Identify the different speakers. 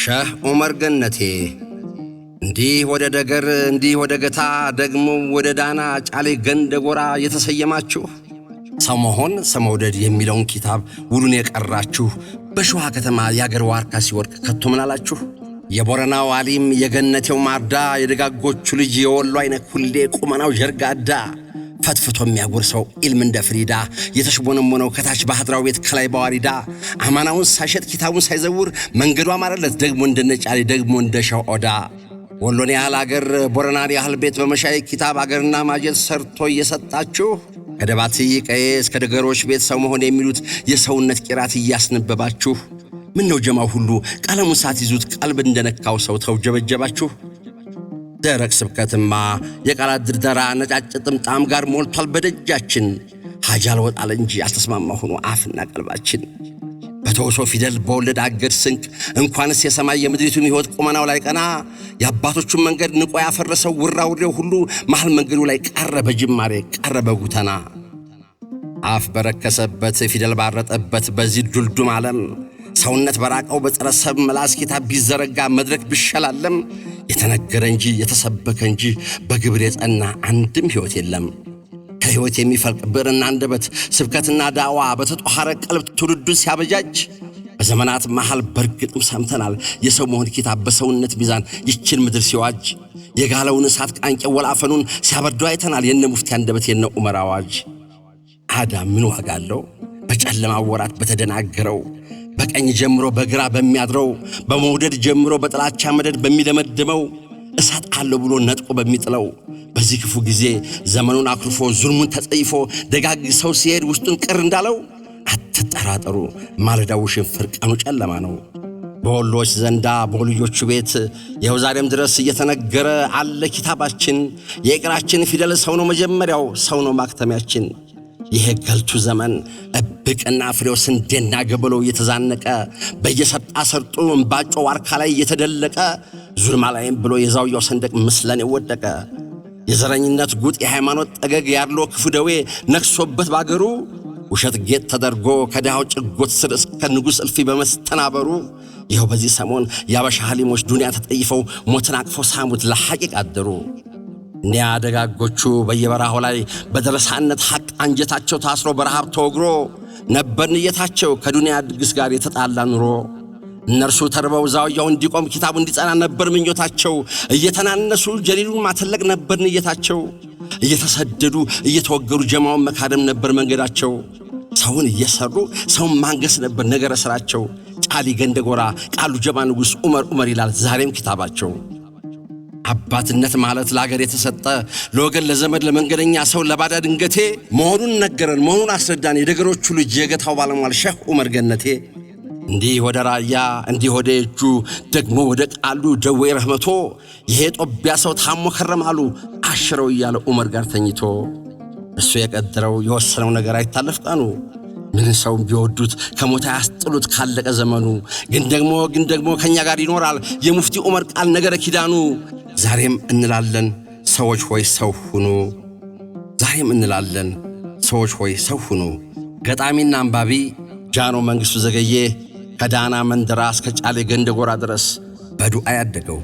Speaker 1: ሸህ ዑመር ገነቴ እንዲህ ወደ ደገር እንዲህ ወደ ገታ ደግሞ ወደ ዳና ጫሌ ገንደጎራ የተሰየማችሁ ሰው መሆን ሰው መውደድ የሚለውን ኪታብ ውሉን የቀራችሁ በሸዋ ከተማ ያገር ዋርካ ሲወርቅ ከቶ ምን አላችሁ? የቦረናው ዓሊም የገነቴው ማርዳ የደጋጎቹ ልጅ የወሎ አይነት ሁሌ ቁመናው ጀርጋዳ ፈትፍቶ የሚያጎርሰው ኢልም እንደ ፍሪዳ የተሽቦነሞነው ከታች ባህድራው ቤት ከላይ ባዋሪዳ አማናውን ሳይሸጥ ኪታቡን ሳይዘውር መንገዱ አማረለት ደግሞ እንደነጫሌ ደግሞ እንደ ሸህ ኦዳ ወሎን ያህል አገር ቦረናን ያህል ቤት በመሻይ ኪታብ አገርና ማጀት ሰርቶ እየሰጣችሁ ከደባትይ ቀዬ እስከ ደገሮች ቤት ሰው መሆን የሚሉት የሰውነት ቂራት እያስነበባችሁ ምን ነው ጀማው ሁሉ ቀለሙን ሳትይዙት ቀልብ እንደነካው ሰው ተውጀበጀባችሁ? ደረቅ ስብከትማ የቃላት ድርደራ ነጫጭ ጥምጣም ጋር ሞልቷል በደጃችን ሐጃል ወጣለ እንጂ አልተስማማ ሆኖ አፍና ቀልባችን በተወሶ ፊደል በወለድ አገድ ስንቅ እንኳንስ የሰማይ የምድሪቱን ሕይወት ቁመናው ላይ ቀና የአባቶቹን መንገድ ንቆ ያፈረሰው ውራውሬው ሁሉ መሃል መንገዱ ላይ ቀረ በጅማሬ ቀረ በጉተና አፍ በረከሰበት ፊደል ባረጠበት በዚህ ዱልዱም ዓለም ሰውነት በራቀው በጸረ ሰብ ምላስ ኪታብ ቢዘረጋ መድረክ ቢሸላለም የተነገረ እንጂ የተሰበከ እንጂ በግብር የጸና አንድም ሕይወት የለም። ከሕይወት የሚፈልቅ ብዕርና አንደበት ስብከትና ዳዋ በተጧሐረ ቀልብ ትውልዱን ሲያበጃጅ በዘመናት መሃል በርግጥም ሰምተናል የሰው መሆን ኪታብ በሰውነት ሚዛን ይችን ምድር ሲዋጅ የጋለውን እሳት ቃንቄ ወላፈኑን ሲያበርደው አይተናል የነ ሙፍቲ አንደበት የነ ዑመር አዋጅ። አዳ ምን ዋጋ አለው በጨለማ ወራት በተደናገረው በቀኝ ጀምሮ በግራ በሚያድረው በመውደድ ጀምሮ በጥላቻ መደድ በሚደመድመው እሳት አለው ብሎ ነጥቆ በሚጥለው በዚህ ክፉ ጊዜ ዘመኑን አክርፎ ዙልሙን ተጸይፎ ደጋግ ሰው ሲሄድ ውስጡን ቅር እንዳለው አትጠራጠሩ ማለዳው ሽንፍር ቀኑ ጨለማ ነው። በወሎች ዘንዳ በወልዮቹ ቤት ይኸው ዛሬም ድረስ እየተነገረ አለ ኪታባችን የቅራችን ፊደል ሰው ነው መጀመሪያው ሰው ነው ማክተሚያችን። ይሄ ገልቱ ዘመን እብቅና ፍሬው ስንዴና ገበሎ እየተዛነቀ በየሰጣ ሰርጡ እምባጮ ዋርካ ላይ እየተደለቀ ዙልማ ላይም ብሎ የዛውያው ሰንደቅ ምስለን የወደቀ የዘረኝነት ጉጥ የሃይማኖት ጠገግ ያለው ክፉ ደዌ ነክሶበት ባገሩ ውሸት ጌጥ ተደርጎ ከዳው ጭጎት ስር እስከ ንጉሥ እልፊ በመስተናበሩ ይኸው በዚህ ሰሞን ያበሻ ሐሊሞች ዱንያ ተጠይፈው ሞትን አቅፈው ሳሙት ለሐቂቅ አደሩ። እኒያ ደጋጎቹ በየበረሃው ላይ በደረሳነት ሐቅ አንጀታቸው ታስሮ በረሃብ ተወግሮ ነበር ንየታቸው ከዱንያ ድግስ ጋር የተጣላ ኑሮ። እነርሱ ተርበው ዛውያው እንዲቆም ኪታቡ እንዲጸና ነበር ምኞታቸው። እየተናነሱ ጀሊሉን ማተለቅ ነበር ንየታቸው። እየተሰደዱ እየተወገሩ ጀማውን መካደም ነበር መንገዳቸው። ሰውን እየሰሩ ሰውን ማንገስ ነበር ነገረ ሥራቸው። ጫሊ ገንደጎራ ቃሉ ጀማ ንጉሥ ዑመር ይላል ዛሬም ኪታባቸው። አባትነት ማለት ለአገር የተሰጠ ለወገን ለዘመድ ለመንገደኛ ሰው ለባዳ ድንገቴ መሆኑን ነገረን መሆኑን አስረዳን የደገሮቹ ልጅ የገታው ባለሟል ሸህ ዑመር ገነቴ። እንዲህ ወደ ራያ እንዲህ ወደ እጁ ደግሞ ወደ ቃሉ ደዌ ረህመቶ ይሄ ጦቢያ ሰው ታሞ ከረማሉ አሽረው እያለ ዑመር ጋር ተኝቶ እሱ የቀደረው የወሰነው ነገር አይታለፍ ቀኑ ምን ሰው ቢወዱት ከሞት ያስጥሉት ካለቀ ዘመኑ ግን ደግሞ ከኛ ጋር ይኖራል የሙፍቲ ዑመር ቃል ነገረ ኪዳኑ። ዛሬም እንላለን ሰዎች ሆይ ሰው ሁኑ ዛሬም እንላለን ሰዎች ሆይ ሰው ሁኑ። ገጣሚና አንባቢ ጃኖ መንግስቱ ዘገየ ከዳና መንደራ እስከ ጫሌ ገንደጎራ ድረስ በዱዓ ያደገው